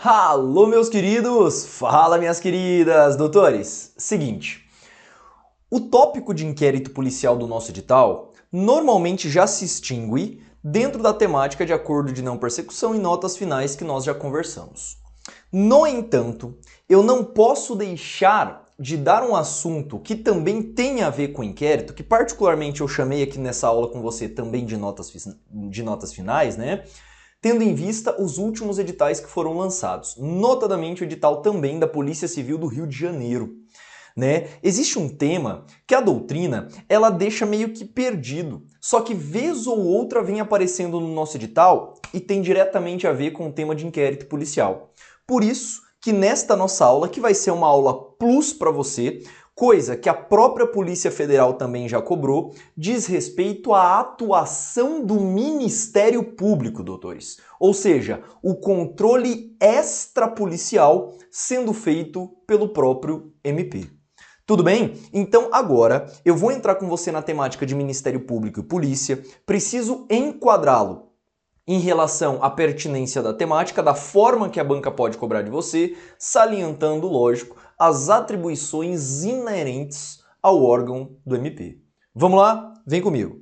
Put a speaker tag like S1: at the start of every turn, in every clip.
S1: Alô, meus queridos! Fala, minhas queridas! Doutores, seguinte, o tópico de inquérito policial do nosso edital normalmente já se extingue dentro da temática de acordo de não persecução e notas finais que nós já conversamos. No entanto, eu não posso deixar de dar um assunto que também tem a ver com inquérito, que particularmente eu chamei aqui nessa aula com você também de notas finais, né? Tendo em vista os últimos editais que foram lançados, notadamente o edital também da Polícia Civil do Rio de Janeiro. Né? Existe um tema que a doutrina ela deixa meio que perdido, só que vez ou outra vem aparecendo no nosso edital e tem diretamente a ver com o tema de inquérito policial. Por isso que nesta nossa aula, que vai ser uma aula plus para você, coisa que a própria Polícia Federal também já cobrou, diz respeito à atuação do Ministério Público, doutores. Ou seja, o controle extrapolicial sendo feito pelo próprio MP. Tudo bem? Então agora eu vou entrar com você na temática de Ministério Público e Polícia, preciso enquadrá-lo em relação à pertinência da temática, da forma que a banca pode cobrar de você, salientando, lógico, as atribuições inerentes ao órgão do MP. Vamos lá? Vem comigo.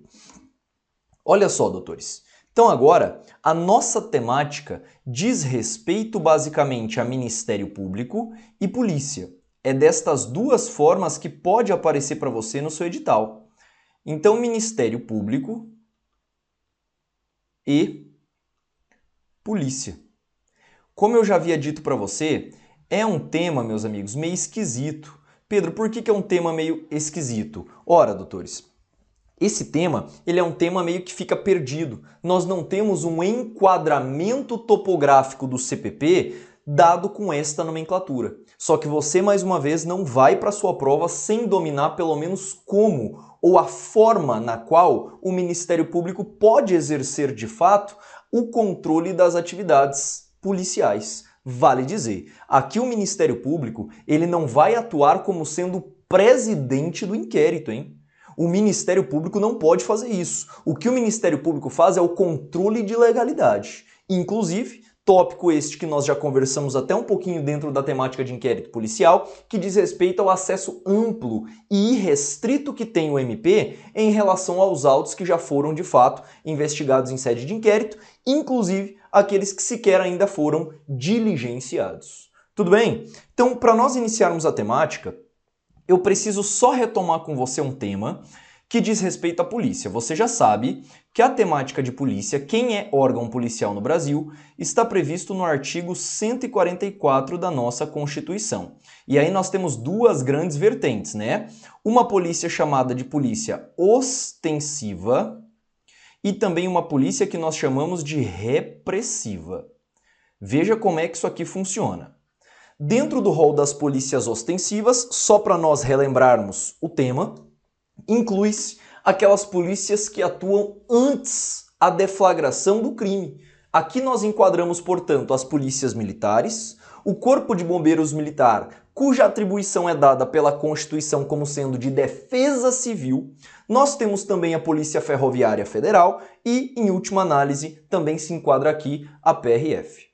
S1: Olha só, doutores. Então agora, a nossa temática diz respeito basicamente a Ministério Público e Polícia. É destas duas formas que pode aparecer para você no seu edital. Então, Ministério Público e Polícia. Como eu já havia dito para você, é um tema, meus amigos, meio esquisito. Pedro, por que é um tema meio esquisito? Ora, doutores, esse tema, ele é um tema meio que fica perdido. Nós não temos um enquadramento topográfico do CPP dado com esta nomenclatura. Só que você, mais uma vez, não vai para a sua prova sem dominar pelo menos como ou a forma na qual o Ministério Público pode exercer de fato o controle das atividades policiais. Vale dizer, aqui o Ministério Público ele não vai atuar como sendo presidente do inquérito, hein? O Ministério Público não pode fazer isso. O que o Ministério Público faz é o controle de legalidade. Inclusive, tópico este que nós já conversamos até um pouquinho dentro da temática de inquérito policial, que diz respeito ao acesso amplo e irrestrito que tem o MP em relação aos autos que já foram de fato investigados em sede de inquérito, inclusive aqueles que sequer ainda foram diligenciados. Tudo bem? Então, para nós iniciarmos a temática, eu preciso só retomar com você um tema que diz respeito à polícia. Você já sabe que a temática de polícia, quem é órgão policial no Brasil, está previsto no artigo 144 da nossa Constituição. E aí nós temos duas grandes vertentes, né? Uma polícia chamada de polícia ostensiva e também uma polícia que nós chamamos de repressiva. Veja como é que isso aqui funciona. Dentro do rol das polícias ostensivas, só para nós relembrarmos o tema, inclui-se aquelas polícias que atuam antes a deflagração do crime. Aqui nós enquadramos, portanto, as polícias militares, o Corpo de Bombeiros Militar, cuja atribuição é dada pela Constituição como sendo de defesa civil. Nós temos também a Polícia Ferroviária Federal e, em última análise, também se enquadra aqui a PRF.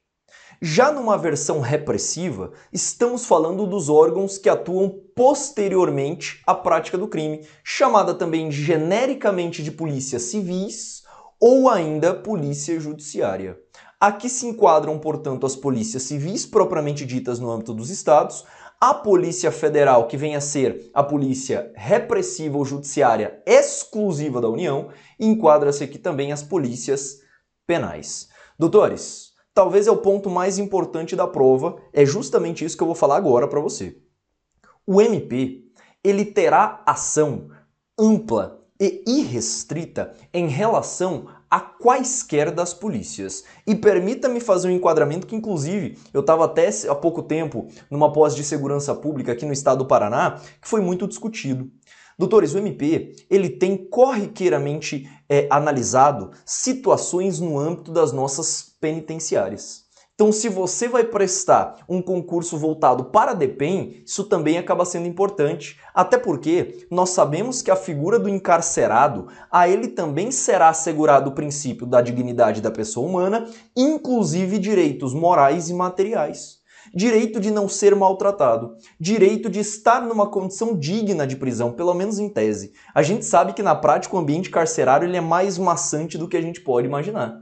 S1: Já numa versão repressiva, estamos falando dos órgãos que atuam posteriormente à prática do crime, chamada também genericamente de polícias civis ou ainda polícia judiciária. Aqui se enquadram, portanto, as polícias civis propriamente ditas no âmbito dos estados, a Polícia Federal, que vem a ser a polícia repressiva ou judiciária exclusiva da União, e enquadra-se aqui também as polícias penais. Doutores, talvez é o ponto mais importante da prova, é justamente isso que eu vou falar agora para você. O MP, ele terá ação ampla e irrestrita em relação a quaisquer das polícias. E permita-me fazer um enquadramento que, inclusive, eu estava até há pouco tempo numa pós de segurança pública aqui no estado do Paraná, que foi muito discutido. Doutores, o MP, ele tem corriqueiramente analisado situações no âmbito das nossas penitenciárias. Então, se você vai prestar um concurso voltado para a DPEM, isso também acaba sendo importante. Até porque nós sabemos que a figura do encarcerado, a ele também será assegurado o princípio da dignidade da pessoa humana, inclusive direitos morais e materiais. Direito de não ser maltratado, direito de estar numa condição digna de prisão, pelo menos em tese. A gente sabe que na prática o ambiente carcerário ele é mais maçante do que a gente pode imaginar.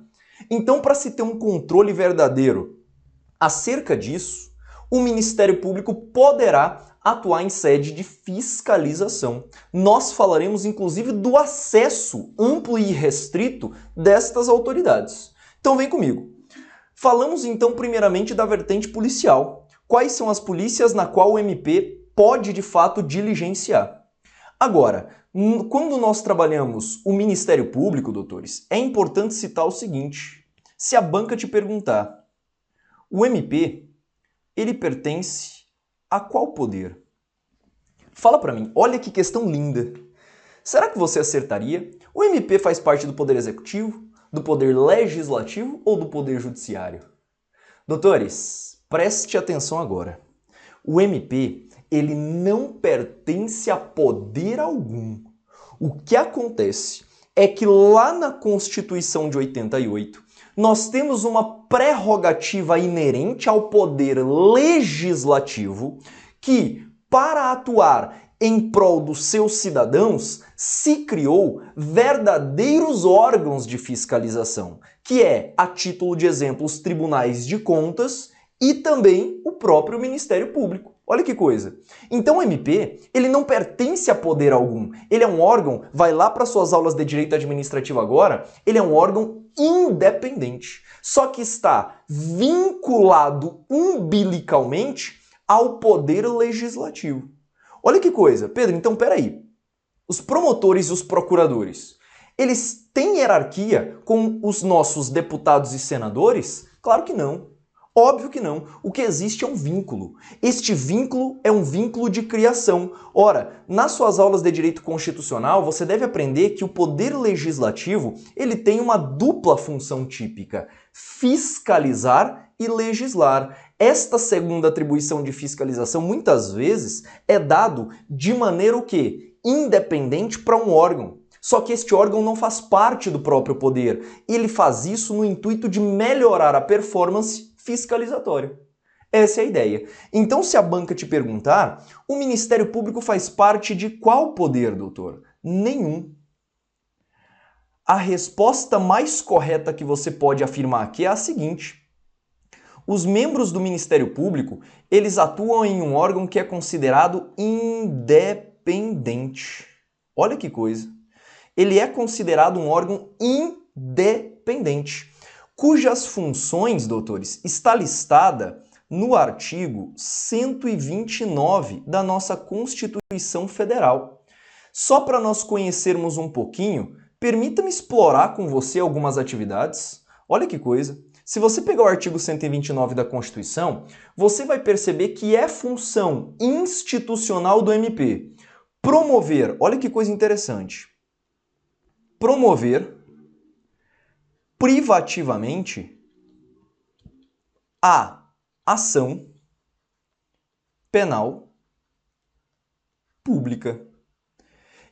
S1: Então, para se ter um controle verdadeiro acerca disso, o Ministério Público poderá atuar em sede de fiscalização. Nós falaremos inclusive do acesso amplo e restrito destas autoridades. Então vem comigo. Falamos então primeiramente da vertente policial. Quais são as polícias na qual o MP pode de fato diligenciar? Agora, quando nós trabalhamos o Ministério Público, doutores, é importante citar o seguinte: se a banca te perguntar, o MP, ele pertence a qual poder? Fala pra mim, olha que questão linda. Será que você acertaria? O MP faz parte do Poder Executivo, do Poder Legislativo ou do Poder Judiciário? Doutores, preste atenção agora. O MP, ele não pertence a poder algum. O que acontece é que lá na Constituição de 88, nós temos uma prerrogativa inerente ao poder legislativo que, para atuar em prol dos seus cidadãos, se criou verdadeiros órgãos de fiscalização, que é, a título de exemplo, os tribunais de contas e também o próprio Ministério Público. Olha que coisa. Então o MP, ele não pertence a poder algum. Ele é um órgão, vai lá para suas aulas de direito administrativo agora, ele é um órgão independente. Só que está vinculado umbilicalmente ao poder legislativo. Olha que coisa. Pedro, então peraí. Os promotores e os procuradores, eles têm hierarquia com os nossos deputados e senadores? Claro que não. Óbvio que não. O que existe é um vínculo. Este vínculo é um vínculo de criação. Ora, nas suas aulas de direito constitucional, você deve aprender que o poder legislativo, ele tem uma dupla função típica: fiscalizar e legislar. Esta segunda atribuição de fiscalização, muitas vezes, é dado de maneira o quê? Independente para um órgão. Só que este órgão não faz parte do próprio poder. Ele faz isso no intuito de melhorar a performance fiscalizatória. Essa é a ideia. Então, se a banca te perguntar, o Ministério Público faz parte de qual poder, doutor? Nenhum. A resposta mais correta que você pode afirmar aqui é a seguinte: os membros do Ministério Público, eles atuam em um órgão que é considerado independente. Olha que coisa. Ele é considerado um órgão independente, cujas funções, doutores, está listada no artigo 129 da nossa Constituição Federal. Só para nós conhecermos um pouquinho, permita-me explorar com você algumas atividades. Olha que coisa. Se você pegar o artigo 129 da Constituição, você vai perceber que é função institucional do MP promover, olha que coisa interessante, promover privativamente a ação penal pública.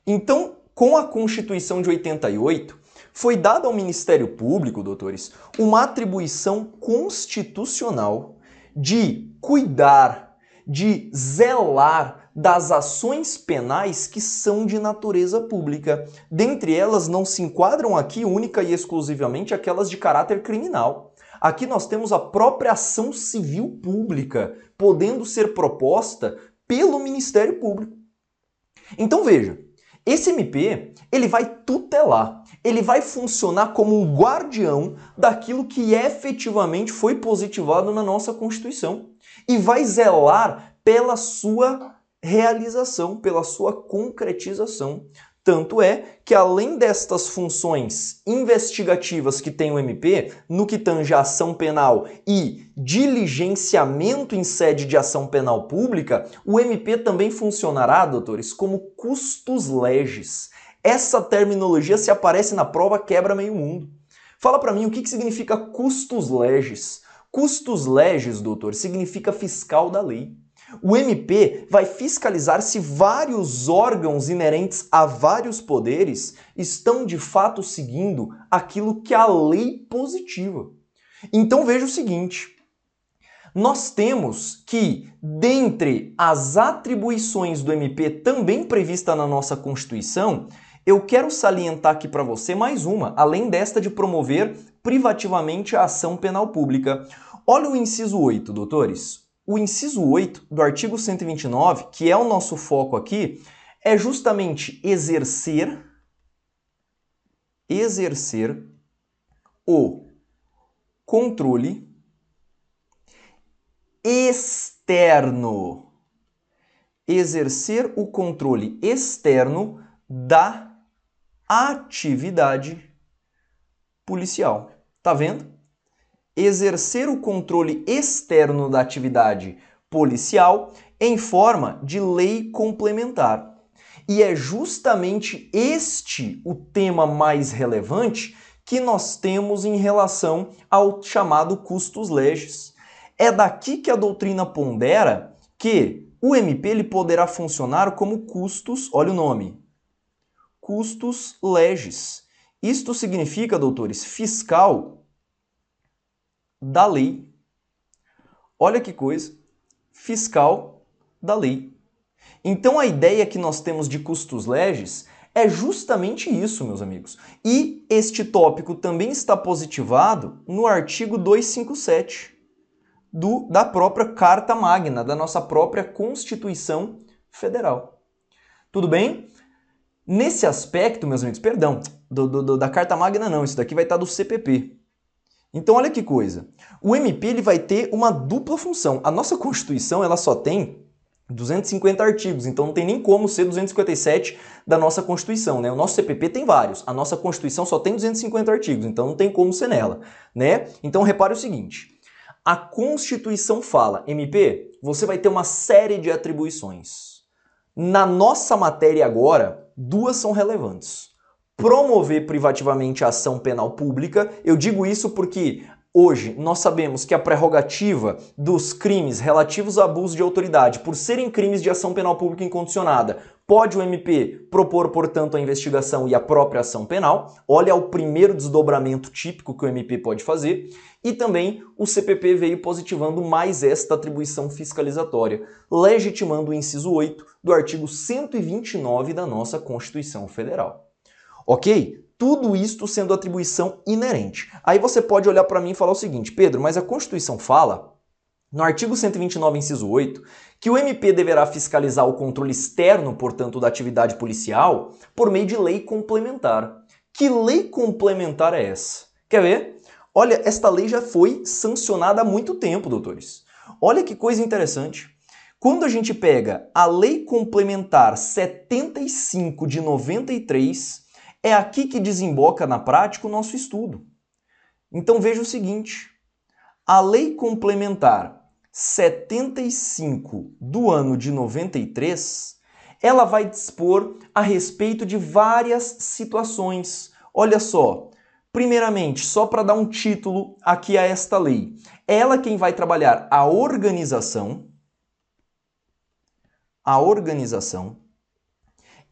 S1: Então, com a Constituição de 88, foi dada ao Ministério Público, doutores, uma atribuição constitucional de cuidar, de zelar das ações penais que são de natureza pública. Dentre elas, não se enquadram aqui única e exclusivamente aquelas de caráter criminal. Aqui nós temos a própria ação civil pública, podendo ser proposta pelo Ministério Público. Então veja, esse MP, ele vai tutelar, ele vai funcionar como um guardião daquilo que efetivamente foi positivado na nossa Constituição e vai zelar pela sua realização, pela sua concretização. Tanto é que, além destas funções investigativas que tem o MP, no que tange a ação penal e diligenciamento em sede de ação penal pública, o MP também funcionará, doutores, como custos legis. Essa terminologia, se aparece na prova, quebra meio mundo. Fala para mim o que significa custos legis. Custos legis, doutor, significa fiscal da lei. O MP vai fiscalizar se vários órgãos inerentes a vários poderes estão de fato seguindo aquilo que a lei positiva. Então veja o seguinte, nós temos que, dentre as atribuições do MP também prevista na nossa Constituição, eu quero salientar aqui para você mais uma, além desta de promover privativamente a ação penal pública. Olha o inciso 8, doutores. O inciso 8 do artigo 129, que é o nosso foco aqui, é justamente exercer o controle externo. Exercer o controle externo da atividade policial. Tá vendo? Exercer o controle externo da atividade policial em forma de lei complementar. E é justamente este o tema mais relevante que nós temos em relação ao chamado custos legis. É daqui que a doutrina pondera que o MP ele poderá funcionar como custos, olha o nome, custos legis. Isto significa, doutores, fiscal da lei. Olha que coisa, fiscal da lei. Então a ideia que nós temos de custos legis é justamente isso, meus amigos. E este tópico também está positivado no artigo 257 da própria Carta Magna, da nossa própria Constituição Federal. Tudo bem? Nesse aspecto, meus amigos, perdão, da Carta Magna não, isso daqui vai estar do CPP. Então olha que coisa, o MP ele vai ter uma dupla função. A nossa Constituição ela só tem 250 artigos, então não tem nem como ser 257 da nossa Constituição, né? O nosso CPP tem vários, a nossa Constituição só tem 250 artigos, então não tem como ser nela, né? Então repare o seguinte, a Constituição fala, MP, você vai ter uma série de atribuições. Na nossa matéria agora, duas são relevantes. Promover privativamente a ação penal pública, eu digo isso porque hoje nós sabemos que a prerrogativa dos crimes relativos a abuso de autoridade, por serem crimes de ação penal pública incondicionada, pode o MP propor, portanto, a investigação e a própria ação penal. Olha o primeiro desdobramento típico que o MP pode fazer. E também o CPP veio positivando mais esta atribuição fiscalizatória, legitimando o inciso 8 do artigo 129 da nossa Constituição Federal. Ok? Tudo isto sendo atribuição inerente. Aí você pode olhar para mim e falar o seguinte, Pedro, mas a Constituição fala, no artigo 129, inciso 8, que o MP deverá fiscalizar o controle externo, portanto, da atividade policial, por meio de lei complementar. Que lei complementar é essa? Quer ver? Olha, esta lei já foi sancionada há muito tempo, doutores. Olha que coisa interessante. Quando a gente pega a Lei Complementar 75 de 93, é aqui que desemboca na prática o nosso estudo. Então veja o seguinte, a Lei Complementar 75 do ano de 93, ela vai dispor a respeito de várias situações. Olha só, primeiramente, só para dar um título aqui a esta lei, ela quem vai trabalhar a organização,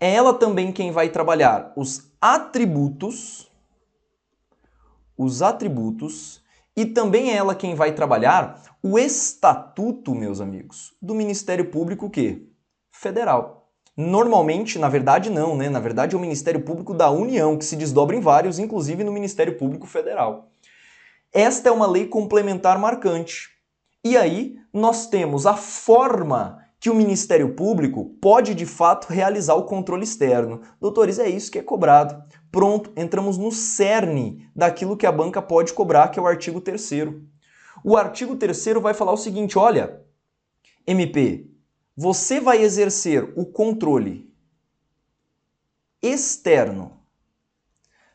S1: é ela também quem vai trabalhar os atributos, e também é ela quem vai trabalhar o estatuto, meus amigos, do Ministério Público que? Federal. Normalmente, na verdade não, né? Na verdade é o Ministério Público da União, que se desdobra em vários, inclusive no Ministério Público Federal. Esta é uma lei complementar marcante. E aí nós temos a forma que o Ministério Público pode, de fato, realizar o controle externo. Doutores, é isso que é cobrado. Pronto, entramos no cerne daquilo que a banca pode cobrar, que é o artigo 3º. O artigo 3º vai falar o seguinte, olha, MP, você vai exercer o controle externo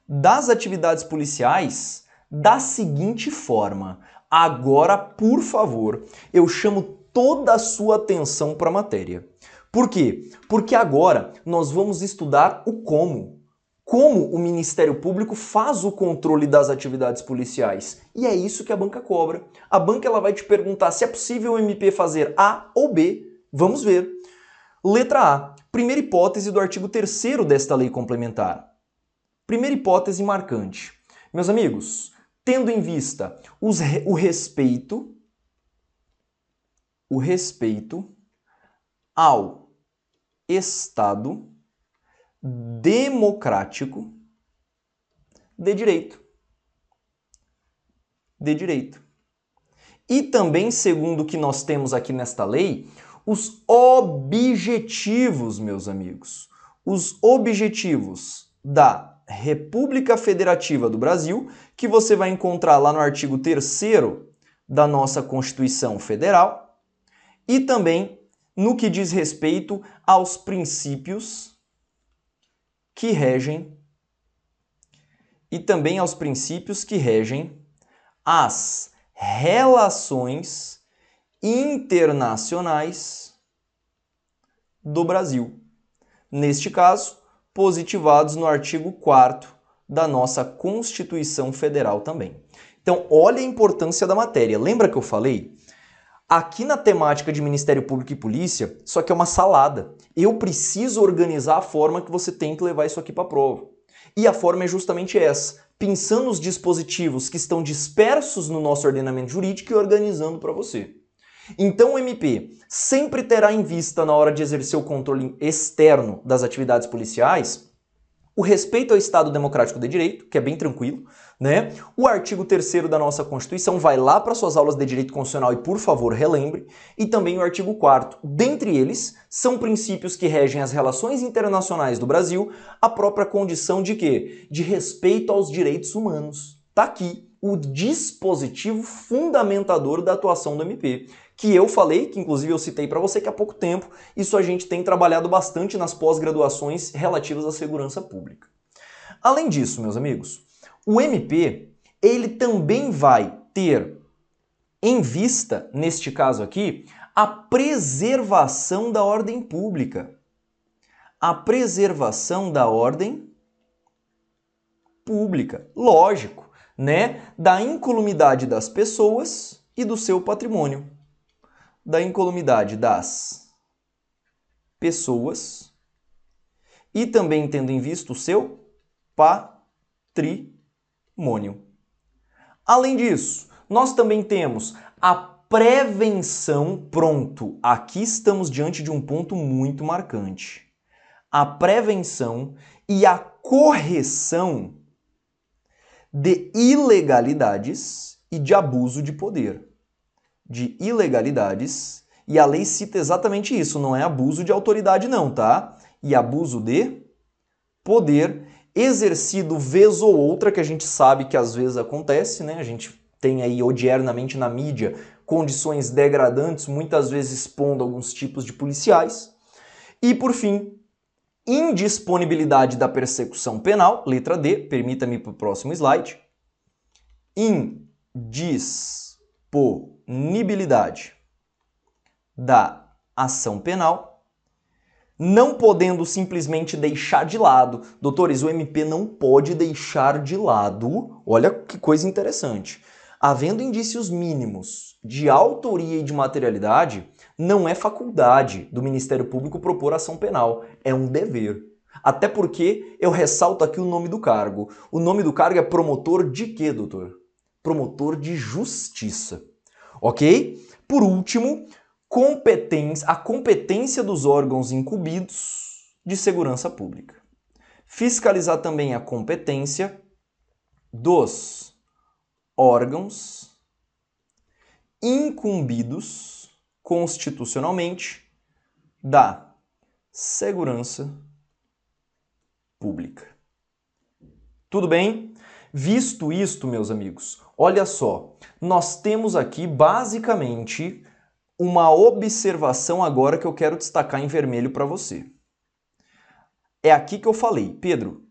S1: das atividades policiais da seguinte forma. Agora, por favor, eu chamo toda a sua atenção para a matéria. Por quê? Porque agora nós vamos estudar o como. como o Ministério Público faz o controle das atividades policiais. E é isso que a banca cobra. A banca ela vai te perguntar se é possível o MP fazer A ou B. Vamos ver. Letra A. Primeira hipótese do artigo 3º desta lei complementar. Primeira hipótese marcante. Meus amigos, tendo em vista o respeito ao Estado democrático de direito. E também, segundo o que nós temos aqui nesta lei, os objetivos, meus amigos. Os objetivos da República Federativa do Brasil, que você vai encontrar lá no artigo 3º da nossa Constituição Federal, e também no que diz respeito aos princípios que regem as relações internacionais do Brasil. Neste caso, positivados no artigo 4º da nossa Constituição Federal também. Então, olha a importância da matéria. Lembra que eu falei? Aqui na temática de Ministério Público e Polícia, isso aqui é uma salada. Eu preciso organizar a forma que você tem que levar isso aqui para a prova. E a forma é justamente essa, pensando os dispositivos que estão dispersos no nosso ordenamento jurídico e organizando para você. Então o MP sempre terá em vista, na hora de exercer o controle externo das atividades policiais, o respeito ao Estado Democrático de Direito, que é bem tranquilo, né? O artigo 3º da nossa Constituição, vai lá para suas aulas de Direito Constitucional e, por favor, relembre. E também o artigo 4º. Dentre eles, são princípios que regem as relações internacionais do Brasil, a própria condição de quê? De respeito aos direitos humanos. Tá aqui o dispositivo fundamentador da atuação do MP. Que eu falei, que inclusive eu citei para você que há pouco tempo, isso a gente tem trabalhado bastante nas pós-graduações relativas à segurança pública. Além disso, meus amigos, o MP, ele também vai ter em vista, neste caso aqui, a preservação da ordem pública. A preservação da ordem pública, lógico, né? Da incolumidade das pessoas e do seu patrimônio. Da incolumidade das pessoas e também tendo em vista o seu patrimônio. Além disso, nós também temos a prevenção, pronto, aqui estamos diante de um ponto muito marcante. A prevenção e a correção de ilegalidades e de abuso de poder. De ilegalidades, e a lei cita exatamente isso, não é abuso de autoridade não, tá? E abuso de poder exercido vez ou outra, que a gente sabe que às vezes acontece, né? A gente tem aí odiernamente na mídia condições degradantes, muitas vezes expondo alguns tipos de policiais. E por fim, indisponibilidade da persecução penal, letra D, permita-me para o próximo slide. Indisponibilidade da ação penal, não podendo simplesmente deixar de lado. Doutores, o MP não pode deixar de lado, olha que coisa interessante, havendo indícios mínimos de autoria e de materialidade, não é faculdade do Ministério Público propor ação penal, é um dever. Até porque eu ressalto aqui o nome do cargo. O nome do cargo é promotor de quê, doutor? Promotor de justiça. Ok? Por último, a competência dos órgãos incumbidos de segurança pública. Fiscalizar também a competência dos órgãos incumbidos constitucionalmente da segurança pública. Tudo bem? Visto isto, meus amigos, olha só, nós temos aqui basicamente uma observação agora que eu quero destacar em vermelho para você. É aqui que eu falei, Pedro,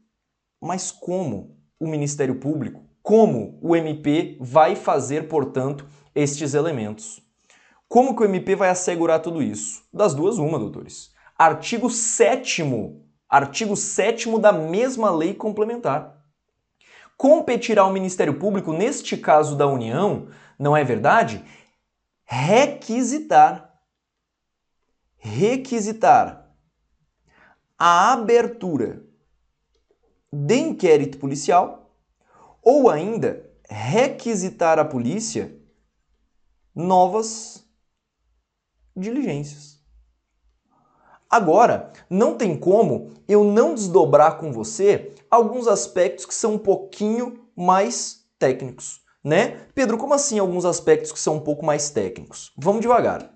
S1: mas como o Ministério Público, como o MP vai fazer, portanto, estes elementos? Como que o MP vai assegurar tudo isso? Das duas, uma, doutores. Artigo 7º Artigo 7º da mesma lei complementar. Competirá ao Ministério Público, neste caso da União, não é verdade? Requisitar a abertura de inquérito policial ou ainda requisitar à polícia novas diligências. Agora, não tem como eu não desdobrar com você alguns aspectos que são um pouquinho mais técnicos, né? Pedro, como assim alguns aspectos que são um pouco mais técnicos? Vamos devagar.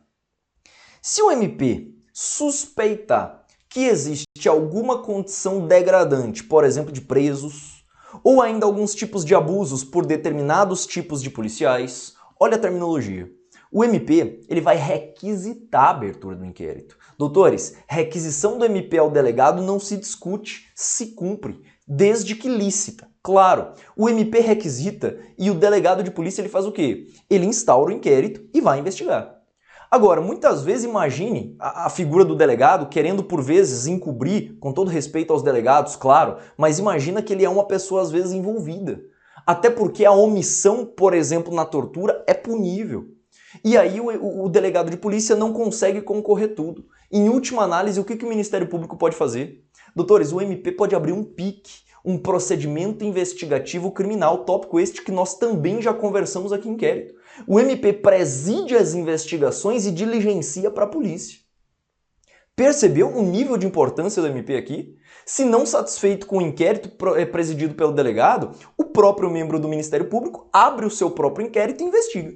S1: Se o MP suspeitar que existe alguma condição degradante, por exemplo, de presos, ou ainda alguns tipos de abusos por determinados tipos de policiais, olha a terminologia. O MP ele vai requisitar a abertura do inquérito. Doutores, requisição do MP ao delegado não se discute, se cumpre, desde que lícita. Claro, o MP requisita e o delegado de polícia ele faz o quê? Ele instaura o inquérito e vai investigar. Agora, muitas vezes imagine a figura do delegado querendo por vezes encobrir, com todo respeito aos delegados, claro, mas imagina que ele é uma pessoa às vezes envolvida. Até porque a omissão, por exemplo, na tortura é punível. E aí o delegado de polícia não consegue concorrer tudo. Em última análise, o que o Ministério Público pode fazer? Doutores, o MP pode abrir um PIC, um procedimento investigativo criminal, tópico este que nós também já conversamos aqui em inquérito. O MP preside as investigações e diligencia para a polícia. Percebeu o nível de importância do MP aqui? Se não satisfeito com o inquérito presidido pelo delegado, o próprio membro do Ministério Público abre o seu próprio inquérito e investiga.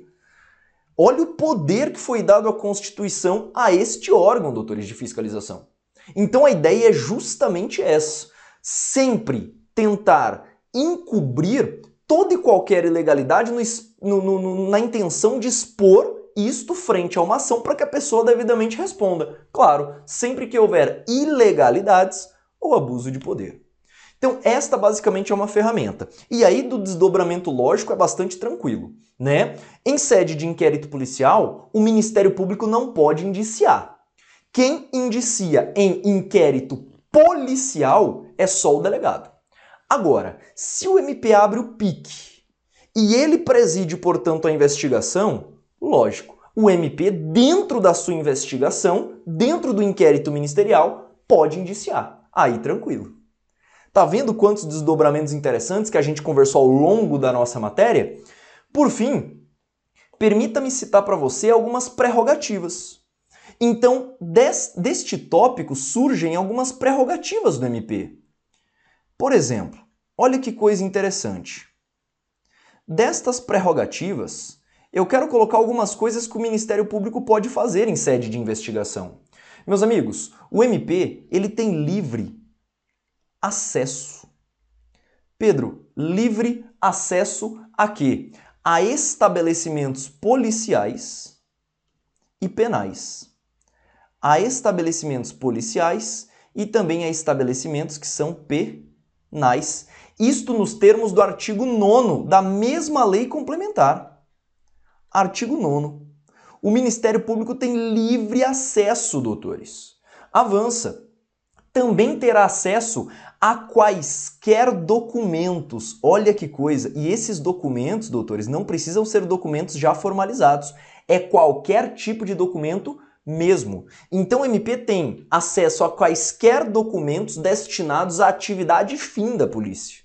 S1: Olha o poder que foi dado à Constituição a este órgão, doutores de fiscalização. Então a ideia é justamente essa. Sempre tentar encobrir toda e qualquer ilegalidade na intenção de expor isto frente a uma ação para que a pessoa devidamente responda. Claro, sempre que houver ilegalidades ou abuso de poder. Então esta basicamente é uma ferramenta. E aí do desdobramento lógico é bastante tranquilo, né? Em sede de inquérito policial, o Ministério Público não pode indiciar. Quem indicia em inquérito policial é só o delegado. Agora, se o MP abre o PIC e ele preside, portanto, a investigação, lógico, o MP, dentro da sua investigação, dentro do inquérito ministerial, pode indiciar. Aí, tranquilo. Tá vendo quantos desdobramentos interessantes que a gente conversou ao longo da nossa matéria? Por fim, permita-me citar para você algumas prerrogativas. Então, deste tópico surgem algumas prerrogativas do MP. Por exemplo, olha que coisa interessante. Destas prerrogativas, eu quero colocar algumas coisas que o Ministério Público pode fazer em sede de investigação. Meus amigos, o MP ele tem livre acesso. Pedro, livre acesso a quê? A estabelecimentos policiais e penais. A estabelecimentos policiais e também a estabelecimentos que são penais. Isto nos termos do artigo 9º da mesma lei complementar. Artigo 9º. O Ministério Público tem livre acesso, doutores. Avança. Também terá acesso a quaisquer documentos. Olha que coisa! E esses documentos, doutores, não precisam ser documentos já formalizados. É qualquer tipo de documento mesmo. Então o MP tem acesso a quaisquer documentos destinados à atividade fim da polícia.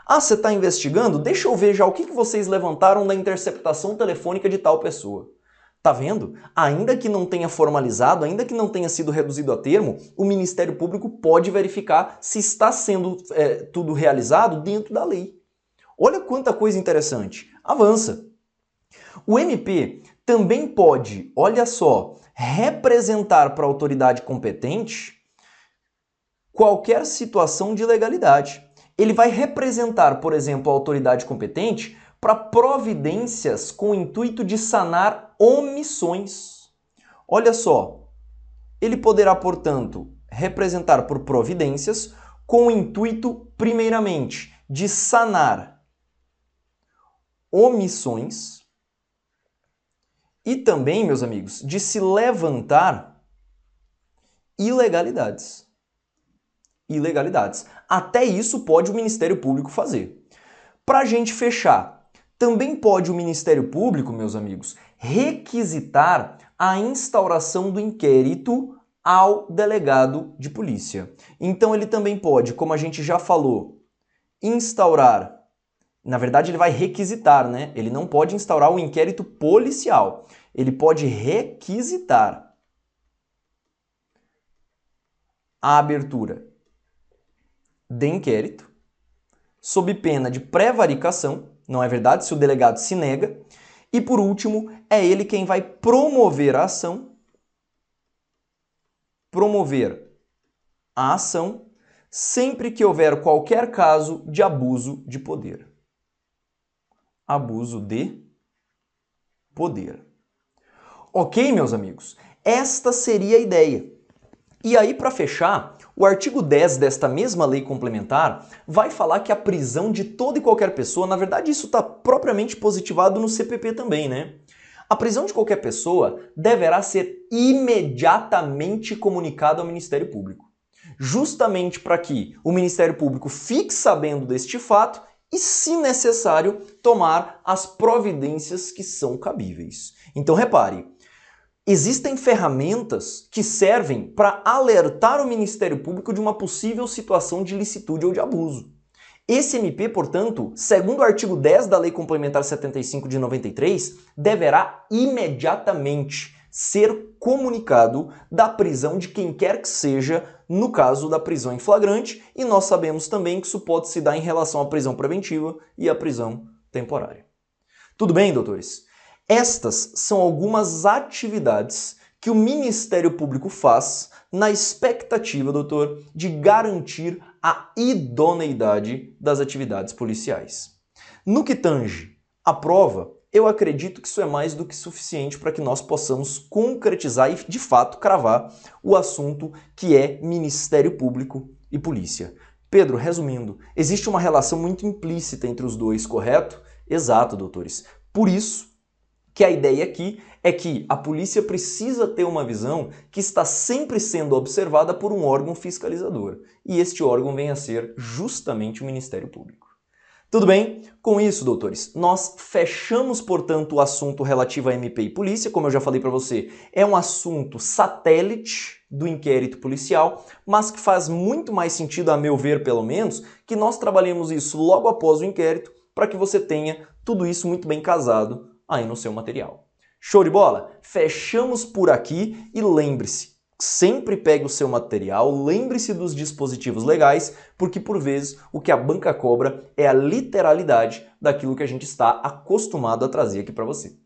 S1: Ah, você está investigando? Deixa eu ver já o que vocês levantaram da interceptação telefônica de tal pessoa. Tá vendo? Ainda que não tenha formalizado, ainda que não tenha sido reduzido a termo, o Ministério Público pode verificar se está sendo tudo realizado dentro da lei. Olha quanta coisa interessante. Avança. O MP também pode, olha só, representar para a autoridade competente qualquer situação de ilegalidade. Ele vai representar, por exemplo, a autoridade competente para providências com o intuito de sanar omissões. Olha só, ele poderá, portanto, representar por providências com o intuito, primeiramente, de sanar omissões e também, meus amigos, de se levantar ilegalidades. ilegalidades. Até isso pode o Ministério Público fazer. Para a gente fechar, também pode o Ministério Público, meus amigos, requisitar a instauração do inquérito ao delegado de polícia. Então ele também pode, como a gente já falou, instaurar. Na verdade, ele vai requisitar, né? Ele não pode instaurar o inquérito policial. Ele pode requisitar a abertura de inquérito sob pena de prevaricação, não é verdade? Se o delegado se nega. E por último, é ele quem vai promover a ação. Promover a ação sempre que houver qualquer caso de abuso de poder. Abuso de poder. Ok, meus amigos? Esta seria a ideia. E aí, para fechar, o artigo 10 desta mesma lei complementar vai falar que a prisão de toda e qualquer pessoa, na verdade isso está propriamente positivado no CPP também, né? A prisão de qualquer pessoa deverá ser imediatamente comunicada ao Ministério Público, justamente para que o Ministério Público fique sabendo deste fato e, se necessário, tomar as providências que são cabíveis. Então repare, existem ferramentas que servem para alertar o Ministério Público de uma possível situação de ilicitude ou de abuso. Esse MP, portanto, segundo o artigo 10 da Lei Complementar 75 de 93, deverá imediatamente ser comunicado da prisão de quem quer que seja, no caso da prisão em flagrante, e nós sabemos também que isso pode se dar em relação à prisão preventiva e à prisão temporária. Tudo bem, doutores? Estas são algumas atividades que o Ministério Público faz na expectativa, doutor, de garantir a idoneidade das atividades policiais. No que tange à prova, eu acredito que isso é mais do que suficiente para que nós possamos concretizar e, de fato, cravar o assunto que é Ministério Público e Polícia. Pedro, resumindo, existe uma relação muito implícita entre os dois, correto? Exato, doutores. Por isso que a ideia aqui é que a polícia precisa ter uma visão que está sempre sendo observada por um órgão fiscalizador. E este órgão vem a ser justamente o Ministério Público. Tudo bem? Com isso, doutores, nós fechamos, portanto, o assunto relativo a MP e polícia. Como eu já falei para você, é um assunto satélite do inquérito policial, mas que faz muito mais sentido, a meu ver pelo menos, que nós trabalhemos isso logo após o inquérito para que você tenha tudo isso muito bem casado aí no seu material. Show de bola? Fechamos por aqui e lembre-se, sempre pegue o seu material, lembre-se dos dispositivos legais, porque por vezes o que a banca cobra é a literalidade daquilo que a gente está acostumado a trazer aqui para você.